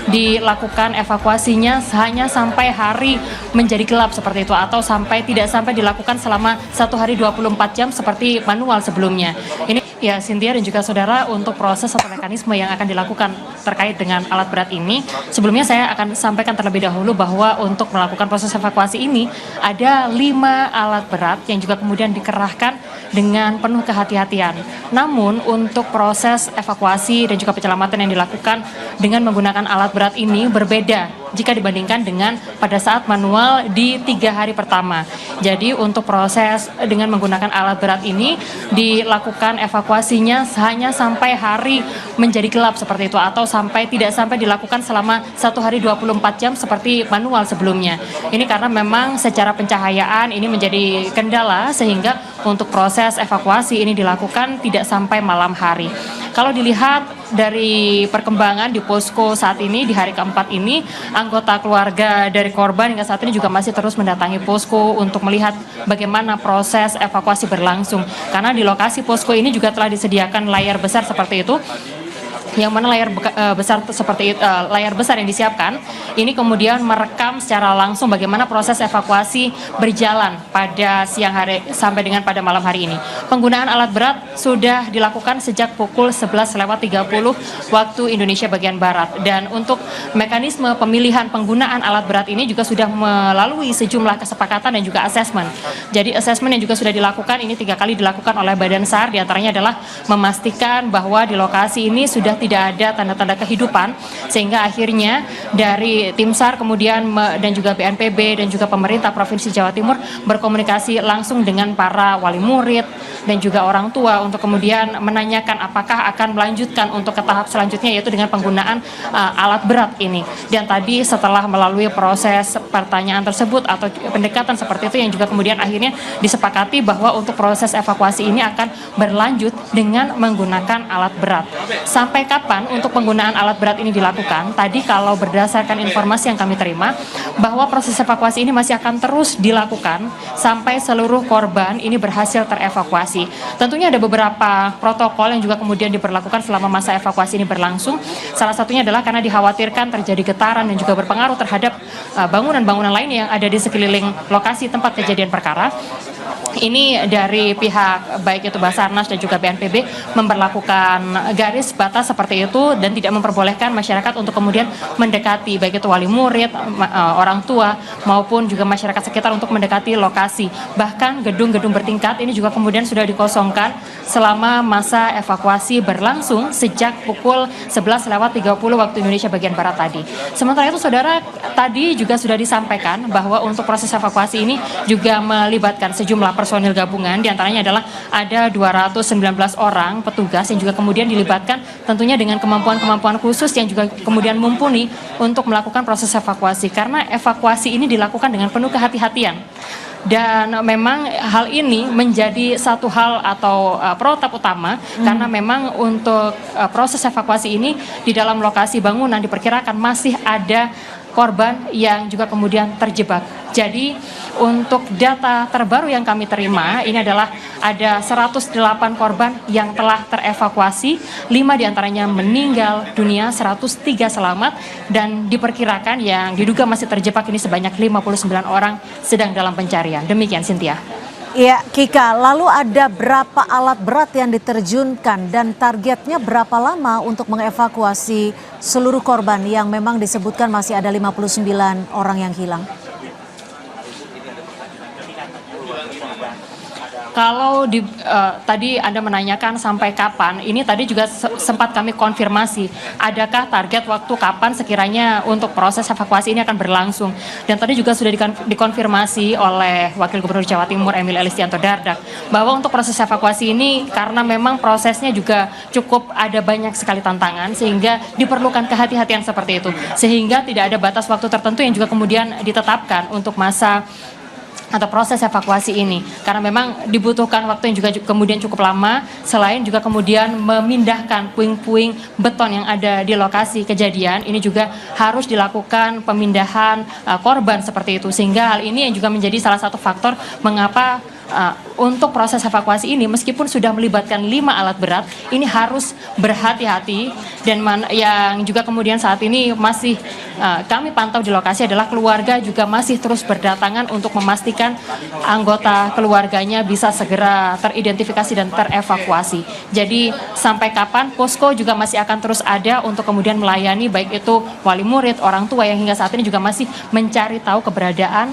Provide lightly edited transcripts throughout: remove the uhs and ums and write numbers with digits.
dilakukan evakuasinya hanya sampai hari menjadi gelap seperti itu, atau tidak sampai dilakukan selama 1 hari 24 jam seperti manual sebelumnya. Ini ya Cynthia dan juga saudara, untuk proses atau mekanisme yang akan dilakukan terkait dengan alat berat ini, sebelumnya saya akan sampaikan terlebih dahulu bahwa untuk melakukan proses evakuasi ini ada 5 alat berat yang juga kemudian dikerahkan dengan penuh kehati-hatian. Namun untuk proses evakuasi dan juga penyelamatan yang dilakukan dengan menggunakan alat berat ini berbeda jika dibandingkan dengan pada saat manual di 3 hari pertama. Jadi untuk proses dengan menggunakan alat berat ini dilakukan evakuasinya hanya sampai hari menjadi gelap seperti itu, atau tidak sampai dilakukan selama 1 hari 24 jam seperti manual sebelumnya. Ini karena memang secara pencahayaan ini menjadi kendala, sehingga untuk proses evakuasi ini dilakukan tidak sampai malam hari. Kalau dilihat dari perkembangan di posko saat ini, di hari keempat ini, anggota keluarga dari korban hingga saat ini juga masih terus mendatangi posko untuk melihat bagaimana proses evakuasi berlangsung. Karena di lokasi posko ini juga telah disediakan layar besar seperti itu, yang mana layar besar seperti layar besar yang disiapkan ini kemudian merekam secara langsung bagaimana proses evakuasi berjalan pada siang hari sampai dengan pada malam hari ini. Penggunaan alat berat sudah dilakukan sejak pukul 11.30 waktu Indonesia bagian Barat, dan untuk mekanisme pemilihan penggunaan alat berat ini juga sudah melalui sejumlah kesepakatan dan juga asesmen. Jadi asesmen yang juga sudah dilakukan ini 3 kali dilakukan oleh Badan SAR, diantaranya adalah memastikan bahwa di lokasi ini sudah tidak ada tanda-tanda kehidupan, sehingga akhirnya dari tim SAR kemudian dan juga BNPB dan juga pemerintah Provinsi Jawa Timur berkomunikasi langsung dengan para wali murid dan juga orang tua untuk kemudian menanyakan apakah akan melanjutkan untuk ke tahap selanjutnya, yaitu dengan penggunaan alat berat ini. Dan tadi setelah melalui proses pertanyaan tersebut atau pendekatan seperti itu, yang juga kemudian akhirnya disepakati bahwa untuk proses evakuasi ini akan berlanjut dengan menggunakan alat berat. Sampai kapan untuk penggunaan alat berat ini dilakukan? Tadi kalau berdasarkan informasi yang kami terima, bahwa proses evakuasi ini masih akan terus dilakukan sampai seluruh korban ini berhasil terevakuasi. Tentunya ada beberapa protokol yang juga kemudian diberlakukan selama masa evakuasi ini berlangsung. Salah satunya adalah karena dikhawatirkan terjadi getaran dan juga berpengaruh terhadap bangunan-bangunan lain yang ada di sekeliling lokasi tempat kejadian perkara. Ini dari pihak baik itu Basarnas dan juga BNPB memberlakukan garis batas seperti itu dan tidak memperbolehkan masyarakat untuk kemudian mendekati baik itu wali murid, orang tua maupun juga masyarakat sekitar untuk mendekati lokasi. Bahkan gedung-gedung bertingkat ini juga kemudian sudah dikosongkan selama masa evakuasi berlangsung sejak pukul 11.30 waktu Indonesia bagian Barat tadi. Sementara itu saudara, tadi juga sudah disampaikan bahwa untuk proses evakuasi ini juga melibatkan sejumlah personil gabungan, diantaranya adalah ada 219 orang petugas yang juga kemudian dilibatkan tentunya dengan kemampuan-kemampuan khusus yang juga kemudian mumpuni untuk melakukan proses evakuasi, karena evakuasi ini dilakukan dengan penuh kehati-hatian. Dan memang hal ini menjadi satu hal atau protap utama karena memang untuk proses evakuasi ini di dalam lokasi bangunan diperkirakan masih ada korban yang juga kemudian terjebak. Jadi untuk data terbaru yang kami terima ini adalah ada 108 korban yang telah terevakuasi, 5 diantaranya meninggal dunia, 103 selamat, dan diperkirakan yang diduga masih terjebak ini sebanyak 59 orang sedang dalam pencarian. Demikian Cynthia. Iya, Kika, lalu ada berapa alat berat yang diterjunkan dan targetnya berapa lama untuk mengevakuasi seluruh korban yang memang disebutkan masih ada 59 orang yang hilang? Kalau tadi Anda menanyakan sampai kapan, ini tadi juga sempat kami konfirmasi, adakah target waktu kapan sekiranya untuk proses evakuasi ini akan berlangsung. Dan tadi juga sudah dikonfirmasi oleh Wakil Gubernur Jawa Timur Emil Elistianto Dardak, bahwa untuk proses evakuasi ini karena memang prosesnya juga cukup ada banyak sekali tantangan, sehingga diperlukan kehati-hatian seperti itu. Sehingga tidak ada batas waktu tertentu yang juga kemudian ditetapkan untuk masa atau proses evakuasi ini, karena memang dibutuhkan waktu yang juga kemudian cukup lama, selain juga kemudian memindahkan puing-puing beton yang ada di lokasi kejadian. Ini juga harus dilakukan pemindahan korban seperti itu, sehingga hal ini yang juga menjadi salah satu faktor mengapa untuk proses evakuasi ini meskipun sudah melibatkan 5 alat berat, ini harus berhati-hati. Dan yang juga kemudian saat ini masih kami pantau di lokasi adalah keluarga juga masih terus berdatangan untuk memastikan anggota keluarganya bisa segera teridentifikasi dan terevakuasi. Jadi sampai kapan posko juga masih akan terus ada untuk kemudian melayani baik itu wali murid, orang tua yang hingga saat ini juga masih mencari tahu keberadaan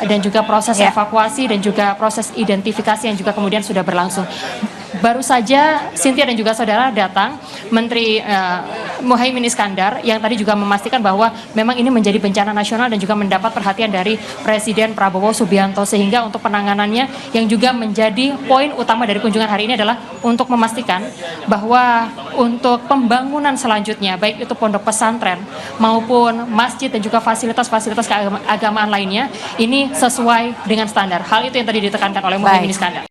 dan juga proses evakuasi dan juga proses identifikasi yang juga kemudian sudah berlangsung. Baru saja Cynthia dan juga saudara datang Menteri Muhaimin Iskandar yang tadi juga memastikan bahwa memang ini menjadi bencana nasional dan juga mendapat perhatian dari Presiden Prabowo Subianto, sehingga untuk penanganannya yang juga menjadi poin utama dari kunjungan hari ini adalah untuk memastikan bahwa untuk pembangunan selanjutnya baik itu pondok pesantren maupun masjid dan juga fasilitas-fasilitas keagamaan lainnya ini sesuai dengan standar. Hal itu yang tadi ditekankan oleh Muhaimin Iskandar.